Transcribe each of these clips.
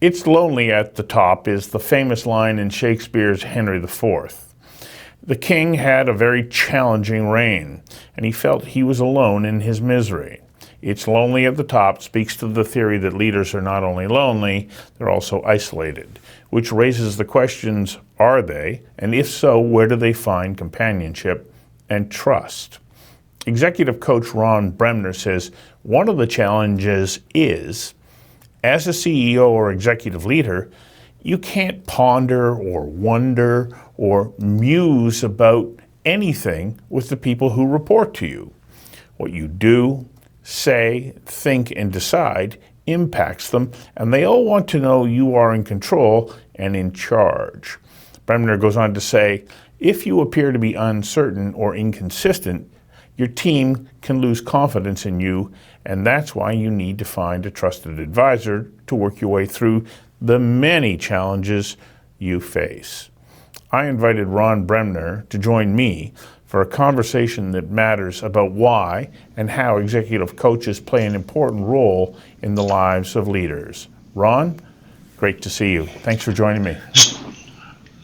It's lonely at the top is the famous line in Shakespeare's Henry IV. The king had a very challenging reign, and he felt he was alone in his misery. It's lonely at the top speaks to the theory that leaders are not only lonely, they're also isolated, which raises the questions, are they? And if so, where do they find companionship and trust? Executive coach Ron Bremner says one of the challenges is, as a CEO or executive leader, you can't ponder or wonder or muse about anything with the people who report to you. What you do, say, think, and decide impacts them, and they all want to know you are in control and in charge. Bremner goes on to say, if you appear to be uncertain or inconsistent, your team can lose confidence in you, and that's why you need to find a trusted advisor to work your way through the many challenges you face. I invited Ron Bremner to join me for a conversation that matters about why and how executive coaches play an important role in the lives of leaders. Ron, great to see you. Thanks for joining me.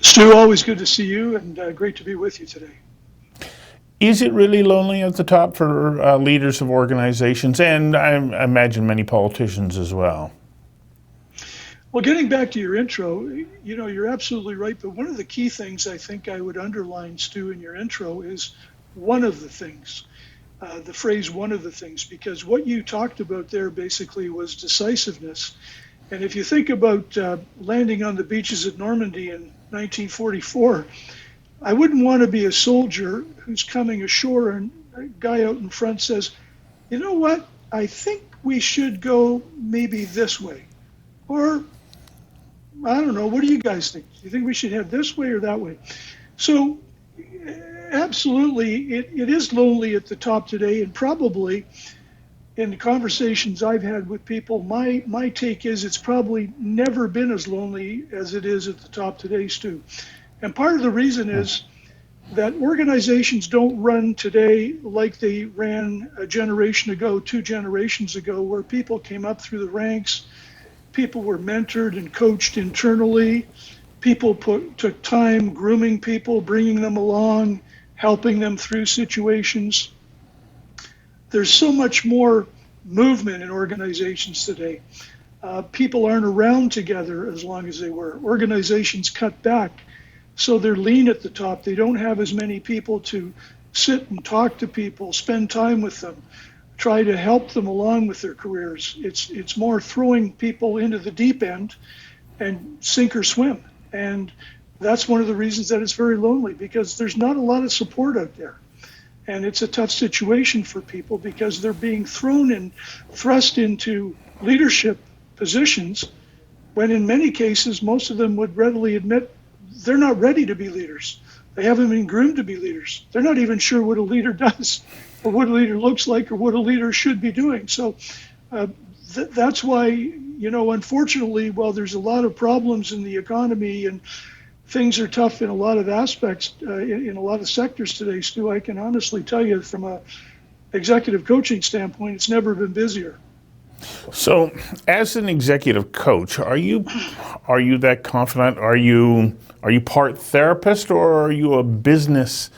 Stu, always good to see you, and great to be with you today. Is it really lonely at the top for leaders of organizations, and I imagine many politicians as well? Well, getting back to your intro, you're absolutely right, but one of the key things I think I would underline, Stu, in your intro is one of the things, the phrase one of the things, because what you talked about there basically was decisiveness. And if you think about landing on the beaches at Normandy in 1944, I wouldn't want to be a soldier who's coming ashore and a guy out in front says, you know what, I think we should go maybe this way. Or, I don't know, what do you guys think? Do you think we should head this way or that way? So, absolutely, it is lonely at the top today, and probably in the conversations I've had with people, my take is it's probably never been as lonely as it is at the top today, Stu. And part of the reason is that organizations don't run today like they ran a generation ago, 2 generations ago, where people came up through the ranks, people were mentored and coached internally, people took time grooming people, bringing them along, helping them through situations. There's so much more movement in organizations today. People aren't around together as long as they were. Organizations cut back. So they're lean at the top. They don't have as many people to sit and talk to people, spend time with them, try to help them along with their careers. It's more throwing people into the deep end and sink or swim. And that's one of the reasons that it's very lonely, because there's not a lot of support out there. And it's a tough situation for people because they're being thrown and thrust into leadership positions when in many cases, most of them would readily admit they're not ready to be leaders. They haven't been groomed to be leaders. They're not even sure what a leader does or what a leader looks like or what a leader should be doing. So that's why, unfortunately, while there's a lot of problems in the economy and things are tough in a lot of aspects, in a lot of sectors today, Stu, I can honestly tell you from a executive coaching standpoint, it's never been busier. So, as an executive coach, are you that confident? Are you part therapist or are you a business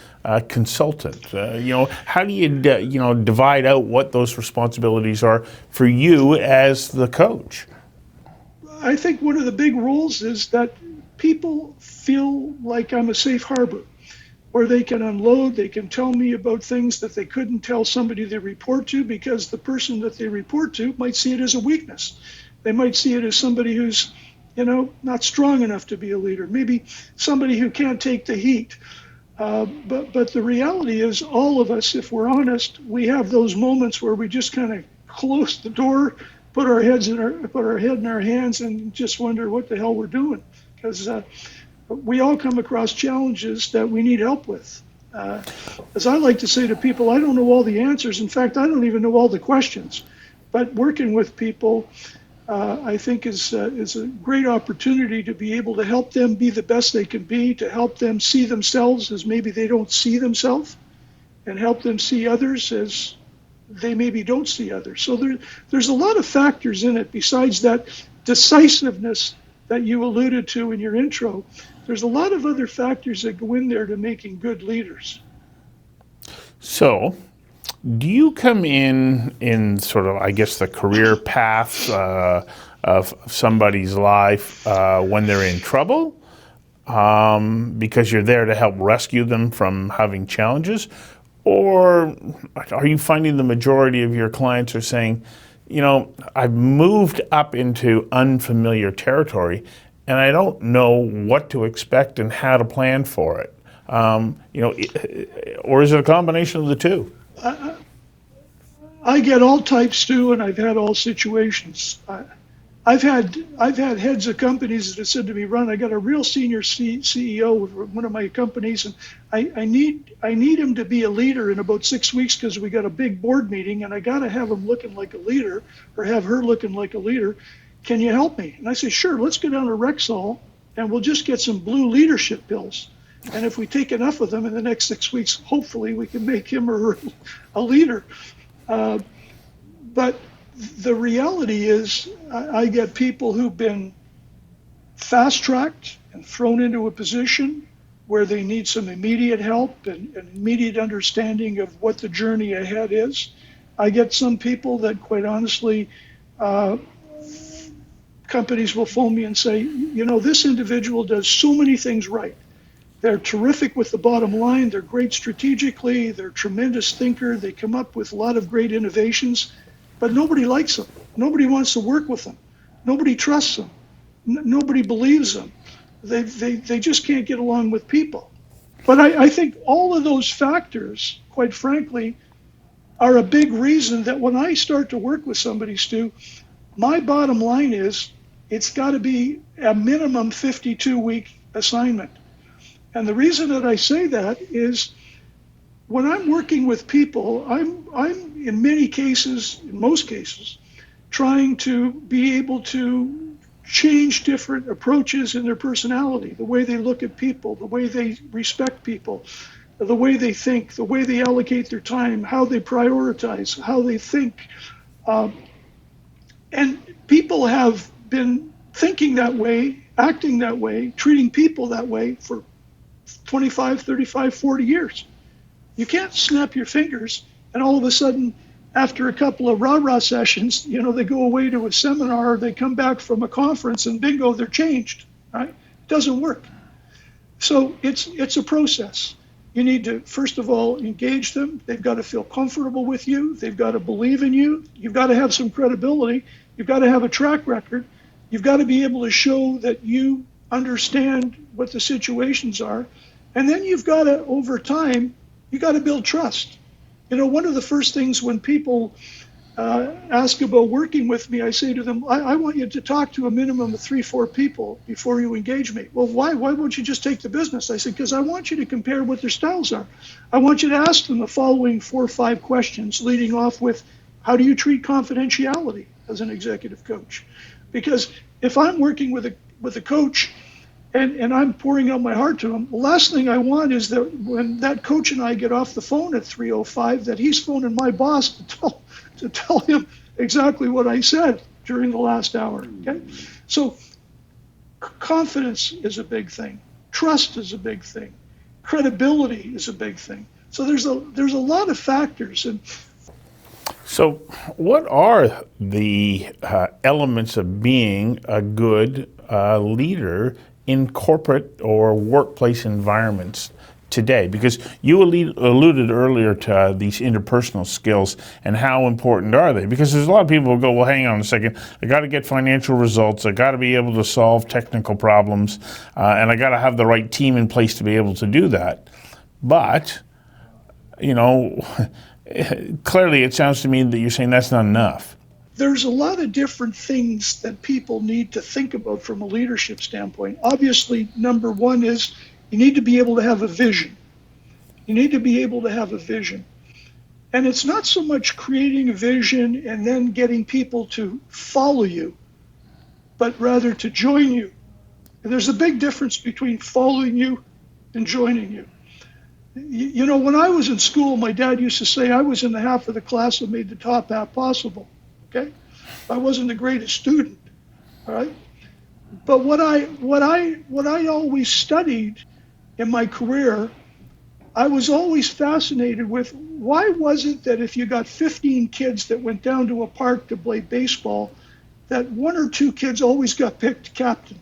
consultant? How do you divide out what those responsibilities are for you as the coach? I think one of the big rules is that people feel like I'm a safe harbor, where they can unload, they can tell me about things that they couldn't tell somebody they report to, because the person that they report to might see it as a weakness. They might see it as somebody who's, not strong enough to be a leader, maybe somebody who can't take the heat. But the reality is, all of us, if we're honest, we have those moments where we just kind of close the door, put our head in our hands, and just wonder what the hell we're doing, because we all come across challenges that we need help with. As I like to say to people, I don't know all the answers. In fact, I don't even know all the questions. But working with people, I think is a great opportunity to be able to help them be the best they can be, to help them see themselves as maybe they don't see themselves, and help them see others as they maybe don't see others. So there's a lot of factors in it besides that decisiveness that you alluded to in your intro, there's a lot of other factors that go in there to making good leaders. So, do you come in sort of, I guess, the career path of somebody's life when they're in trouble, because you're there to help rescue them from having challenges? Or are you finding the majority of your clients are saying, I've moved up into unfamiliar territory and I don't know what to expect and how to plan for it? Or is it a combination of the two? I get all types too, and I've had all situations. I've had heads of companies that have said to me, "Ron, I got a real senior CEO of one of my companies, and I need him to be a leader in about 6 weeks because we got a big board meeting, and I got to have him looking like a leader or have her looking like a leader. Can you help me?" And I say, "Sure. Let's go down to Rexall, and we'll just get some blue leadership pills. And if we take enough of them in the next 6 weeks, hopefully we can make him or her a leader." But the reality is, I get people who've been fast-tracked and thrown into a position where they need some immediate help and immediate understanding of what the journey ahead is. I get some people that, quite honestly, companies will phone me and say, this individual does so many things right. They're terrific with the bottom line. They're great strategically. They're a tremendous thinker. They come up with a lot of great innovations, but nobody likes them. Nobody wants to work with them. Nobody trusts them. Nobody believes them. They just can't get along with people. But I think all of those factors, quite frankly, are a big reason that when I start to work with somebody, Stu, my bottom line is it's got to be a minimum 52-week assignment. And the reason that I say that is when I'm working with people, I'm in most cases, trying to be able to change different approaches in their personality, the way they look at people, the way they respect people, the way they think, the way they allocate their time, how they prioritize, how they think. And people have been thinking that way, acting that way, treating people that way for 25, 35, 40 years. You can't snap your fingers and all of a sudden, after a couple of rah-rah sessions, they go away to a seminar, they come back from a conference and bingo, they're changed, right? It doesn't work. So it's a process. You need to, first of all, engage them. They've got to feel comfortable with you. They've got to believe in you. You've got to have some credibility. You've got to have a track record. You've got to be able to show that you understand what the situations are. And then you've got to, over time, you got to build trust. One of the first things when people ask about working with me, I say to them, I want you to talk to a minimum of 3-4 people before you engage me. Well, why won't you just take the business? I said, because I want you to compare what their styles are. I want you to ask them the following 4 or 5 questions, leading off with, how do you treat confidentiality as an executive coach? Because if I'm working with a coach and I'm pouring out my heart to him, the last thing I want is that when that coach and I get off the phone at 3:05, that he's phoning my boss to tell him exactly what I said during the last hour. Okay, so confidence is a big thing, trust is a big thing, credibility is a big thing. So there's a lot of factors. And so, what are the elements of being a good leader in corporate or workplace environments today? Because you alluded earlier to these interpersonal skills and how important are they? Because there's a lot of people who go, well, hang on a second, I got to get financial results, I got to be able to solve technical problems, and I got to have the right team in place to be able to do that. But, clearly it sounds to me that you're saying that's not enough. There's a lot of different things that people need to think about from a leadership standpoint. Obviously, number one is you need to be able to have a vision. You need to be able to have a vision. And it's not so much creating a vision and then getting people to follow you, but rather to join you. And there's a big difference between following you and joining you. When I was in school, my dad used to say I was in the half of the class that made the top half possible. Okay, I wasn't the greatest student, All right. But what I always studied in my career, I was always fascinated with why was it that if you got 15 kids that went down to a park to play baseball, that one or two kids always got picked captain?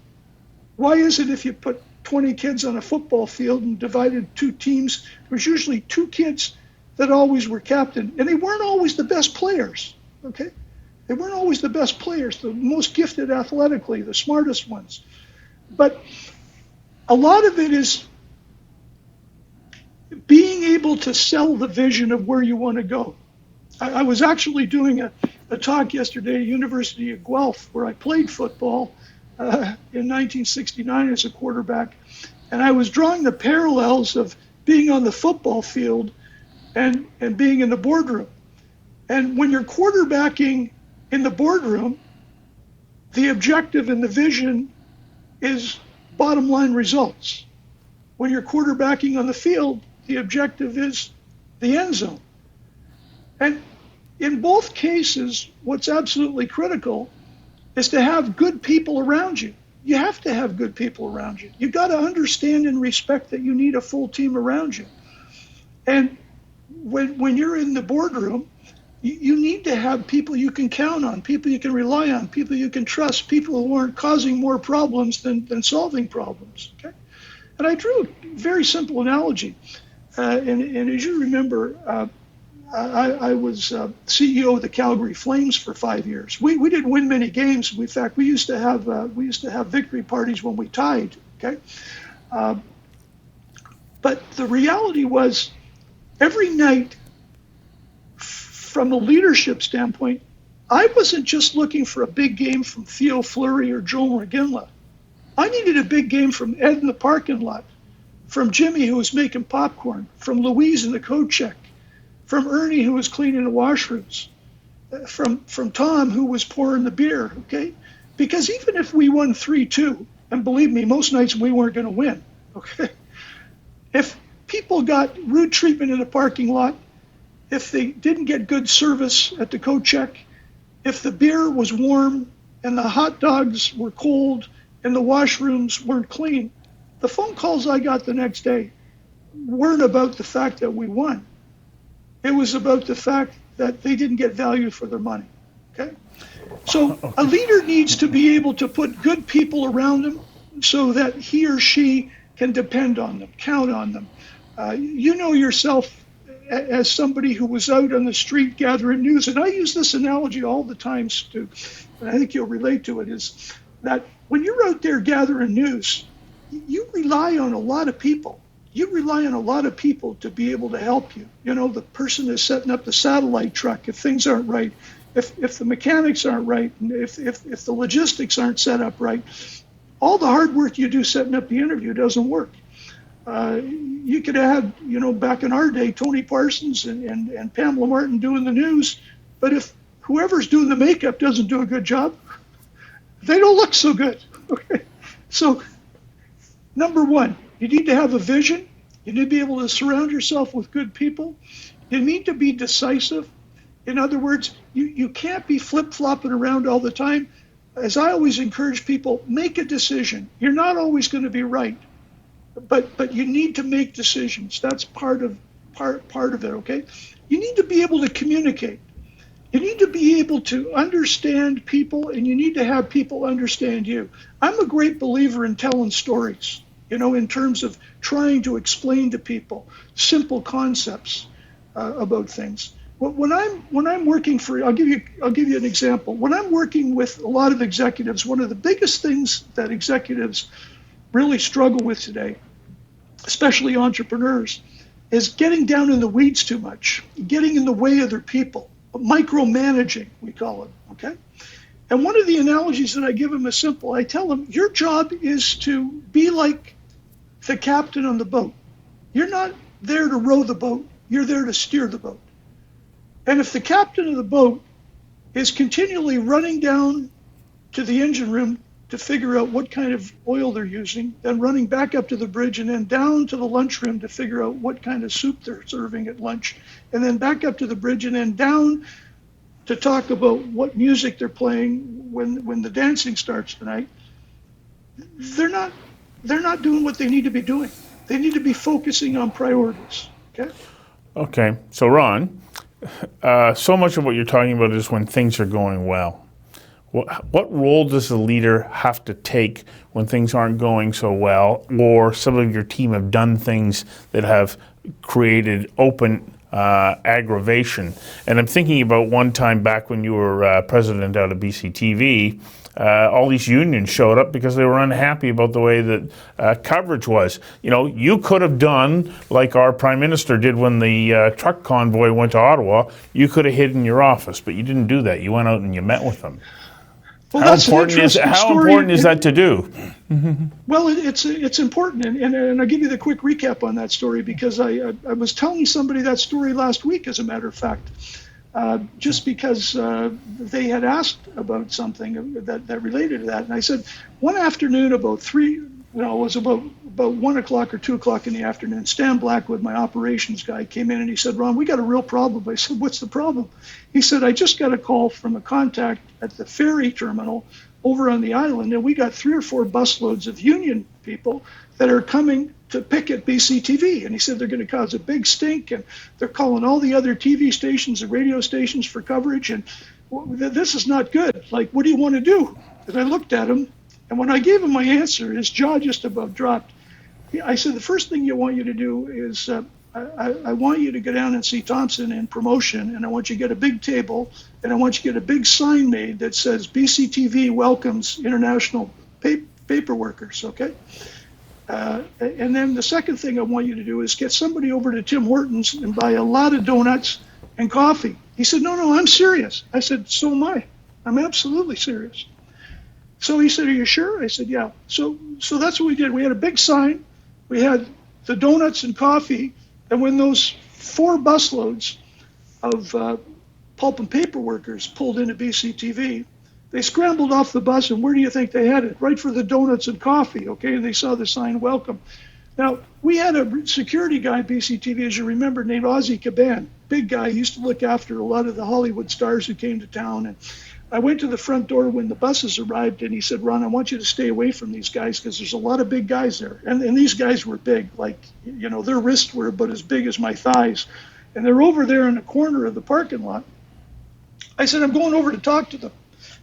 Why is it if you put 20 kids on a football field and divided two teams, there's usually two kids that always were captain, and they weren't always the best players, okay? They weren't always the best players, the most gifted athletically, the smartest ones. But a lot of it is being able to sell the vision of where you want to go. I was actually doing a talk yesterday at University of Guelph where I played football in 1969 as a quarterback, and I was drawing the parallels of being on the football field and being in the boardroom. And when you're quarterbacking in the boardroom, the objective and the vision is bottom line results. When you're quarterbacking on the field, the objective is the end zone. And in both cases, what's absolutely critical is to have good people around you. You have to have good people around you. You got to understand and respect that you need a full team around you. And when you're in the boardroom, you need to have people you can count on, people you can rely on, people you can trust, people who aren't causing more problems than solving problems. Okay? And I drew a very simple analogy. And as you remember, I was CEO of the Calgary Flames for 5 years. We didn't win many games. In fact, we used to have victory parties when we tied. Okay, but the reality was, every night, from a leadership standpoint, I wasn't just looking for a big game from Theo Fleury or Joe McGinley. I needed a big game from Ed in the parking lot, from Jimmy who was making popcorn, from Louise in the coat check, from Ernie who was cleaning the washrooms, from Tom who was pouring the beer, okay? Because even if we won 3-2, and believe me, most nights we weren't going to win, okay? If people got rude treatment in the parking lot, if they didn't get good service at the coat check, if the beer was warm and the hot dogs were cold and the washrooms weren't clean, the phone calls I got the next day weren't about the fact that we won. It was about the fact that they didn't get value for their money, okay? So a leader needs to be able to put good people around them so that he or she can depend on them, count on them. You know yourself as somebody who was out on the street gathering news, and I use this analogy all the time, Stu, and I think you'll relate to it, is that when you're out there gathering news, you rely on a lot of people. You rely on a lot of people to be able to help you. You know, the person that's setting up the satellite truck, if things aren't right, if the mechanics aren't right, and if the logistics aren't set up right, all the hard work you do setting up the interview doesn't work. You could have had, you know, back in our day, Tony Parsons and Pamela Martin doing the news, but if whoever's doing the makeup doesn't do a good job, they don't look so good. Okay, so number one, you need to have a vision. You need to be able to surround yourself with good people. You need to be decisive. In other words, you can't be flip-flopping around all the time. As I always encourage people, make a decision. You're not always going to be right, but you need to make decisions. That's part of it, okay? You need to be able to communicate. You need to be able to understand people, and you need to have people understand you. I'm a great believer in telling stories, you know, in terms of trying to explain to people simple concepts about things. When I'm working for, I'll give you an example. When I'm working with a lot of executives, one of the biggest things that executives really struggle with today, especially entrepreneurs, is getting down in the weeds too much, getting in the way of their people, micromanaging, we call it, okay? And one of the analogies that I give them is simple. I tell them, your job is to be like the captain on the boat. You're not there to row the boat, you're there to steer the boat. And if the captain of the boat is continually running down to the engine room to figure out what kind of oil they're using, then running back up to the bridge and then down to the lunchroom to figure out what kind of soup they're serving at lunch, and then back up to the bridge and then down to talk about what music they're playing when the dancing starts tonight, they're not doing what they need to be doing. They need to be focusing on priorities. Okay. Okay. So Ron, so much of what you're talking about is when things are going well. What role does a leader have to take when things aren't going so well, or some of your team have done things that have created open aggravation? And I'm thinking about one time back when you were president out of BCTV, all these unions showed up because they were unhappy about the way that coverage was. You know, you could have done like our prime minister did when the truck convoy went to Ottawa. You could have hid in your office, but you didn't do that. You went out and you met with them. Well, how important is that to do? Well, it's important, and I'll give you the quick recap on that story, because I was telling somebody that story last week, as a matter of fact, just because they had asked about something that related to that, and I said one afternoon about it was about 1 o'clock or 2 o'clock in the afternoon, Stan Blackwood, my operations guy, came in and he said, "Ron, we got a real problem." I said, "What's the problem?" He said, "I just got a call from a contact at the ferry terminal over on the island, and we got 3 or 4 busloads of union people that are coming to picket BCTV." And he said they're going to cause a big stink, and they're calling all the other TV stations and radio stations for coverage, and this is not good. Like, what do you want to do? And I looked at him, and when I gave him my answer, his jaw just about dropped. I said, "The first thing I want you to do is I want you to go down and see Thompson in promotion, and I want you to get a big table, and I want you to get a big sign made that says BCTV welcomes international paper workers, okay? And then the second thing I want you to do is get somebody over to Tim Hortons and buy a lot of donuts and coffee." He said, no, I'm serious." I said, "So am I. I'm absolutely serious." So he said, "Are you sure?" I said, "Yeah." So that's what we did. We had a big sign. We had the donuts and coffee. And when those 4 busloads of pulp and paper workers pulled into BCTV, they scrambled off the bus, and where do you think they headed? Right for the donuts and coffee, okay? And they saw the sign, "Welcome." Now, we had a security guy at BCTV, as you remember, named Ozzy Caban. Big guy. He used to look after a lot of the Hollywood stars who came to town. And I went to the front door when the buses arrived, and he said, "Ron, I want you to stay away from these guys because there's a lot of big guys there." And these guys were big, like, you know, their wrists were about as big as my thighs. And they're over there in the corner of the parking lot. I said, "I'm going over to talk to them."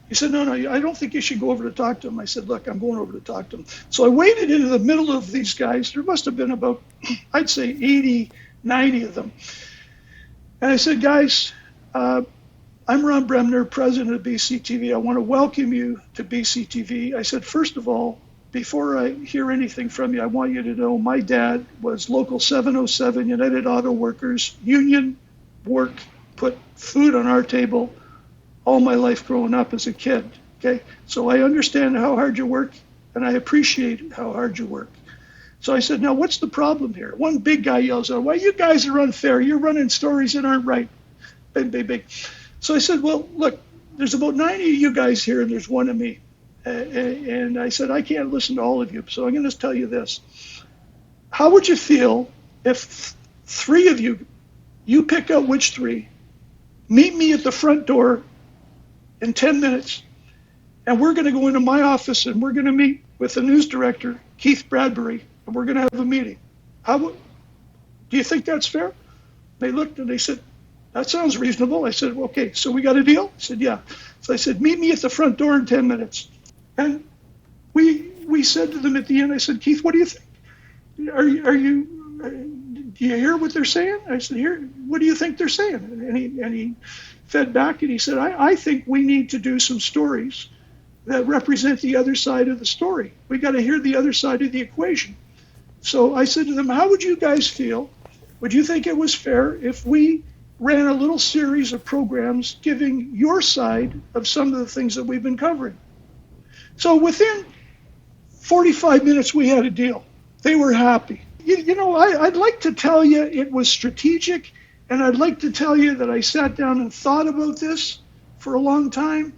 He said, no, I don't think you should go over to talk to them. I said, "Look, I'm going over to talk to them." So I waded into the middle of these guys. There must have been about, I'd say 80, 90 of them. And I said, "Guys, I'm Ron Bremner, president of BCTV. I want to welcome you to BCTV. I said, first of all, before I hear anything from you, I want you to know my dad was Local 707 United Auto Workers, union work, put food on our table all my life growing up as a kid. Okay, so I understand how hard you work, and I appreciate how hard you work." So I said, "Now, what's the problem here?" One big guy yells out, "Well, you guys are unfair. You're running stories that aren't right." Big, big, big. So I said, "Well, look, there's about 90 of you guys here, and there's 1 of me." And I said, "I can't listen to all of you, so I'm going to tell you this. How would you feel if 3 of you, you pick out which 3, meet me at the front door in 10 minutes, and we're going to go into my office, and we're going to meet with the news director, Keith Bradbury, and we're going to have a meeting. Do you think that's fair?" They looked and they said, "That sounds reasonable." I said, "Okay, so we got a deal?" I said, "Yeah." So I said, "Meet me at the front door in 10 minutes. And we said to them at the end, I said, "Keith, what do you think? Do you hear what they're saying?" I said, "What do you think they're saying?" And he fed back and he said, I think we need to do some stories that represent the other side of the story. We got to hear the other side of the equation." So I said to them, "How would you guys feel? Would you think it was fair if we ran a little series of programs giving your side of some of the things that we've been covering?" So within 45 minutes, we had a deal. They were happy. You know, I'd like to tell you it was strategic, and I'd like to tell you that I sat down and thought about this for a long time,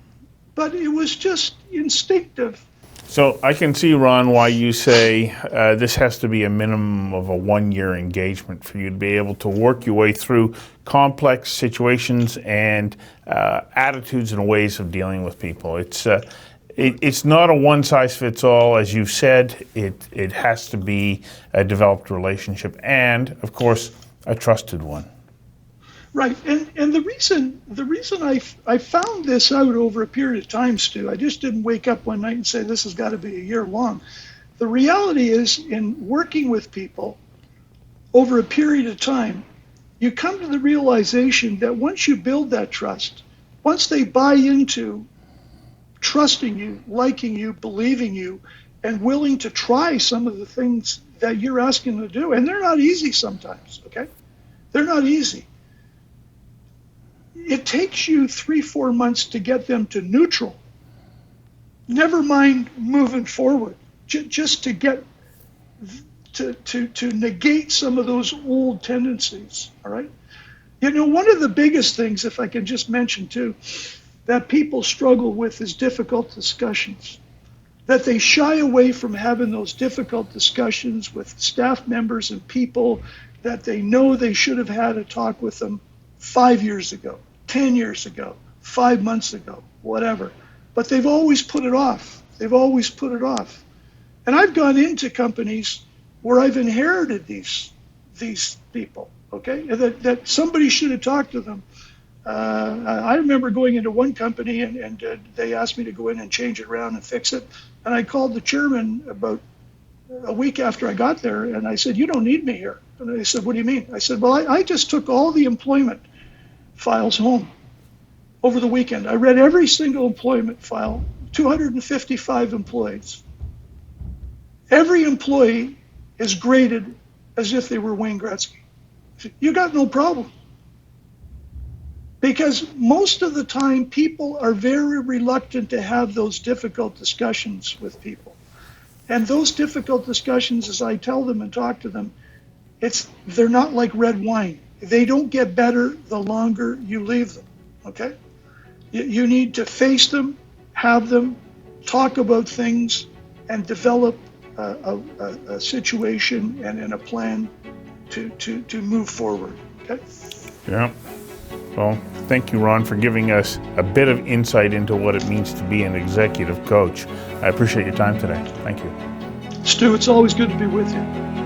but it was just instinctive. So I can see, Ron, why you say this has to be a minimum of a 1-year engagement for you to be able to work your way through complex situations and attitudes and ways of dealing with people. It's not a one-size-fits-all, as you've said. It has to be a developed relationship and, of course, a trusted one. Right, and the reason I found this out over a period of time, Stu, I just didn't wake up one night and say this has got to be a year long. The reality is, in working with people over a period of time, you come to the realization that once you build that trust, once they buy into trusting you, liking you, believing you, and willing to try some of the things that you're asking them to do, and they're not easy sometimes, okay? They're not easy. It takes you 3-4 months to get them to neutral. Never mind moving forward, just to get to negate some of those old tendencies. All right. You know, one of the biggest things, if I can just mention too, that people struggle with is difficult discussions. That they shy away from having those difficult discussions with staff members and people that they know they should have had a talk with them 5 years ago, 10 years ago, 5 months ago, whatever. But they've always put it off. They've always put it off. And I've gone into companies where I've inherited these people, okay, that somebody should have talked to them. I remember going into one company and they asked me to go in and change it around and fix it. And I called the chairman about a week after I got there and I said, "You don't need me here." And they said, "What do you mean?" I said, "Well, I just took all the employment files home over the weekend. I read every single employment file, 255 employees. Every employee is graded as if they were Wayne Gretzky." I said, "You got no problem." Because most of the time, people are very reluctant to have those difficult discussions with people. And those difficult discussions, as I tell them and talk to them, they're not like red wine. They don't get better the longer you leave them, okay? You need to face them, have them, talk about things, and develop a situation and a plan to move forward, okay? Yeah. Well, thank you, Ron, for giving us a bit of insight into what it means to be an executive coach. I appreciate your time today. Thank you. Stu, it's always good to be with you.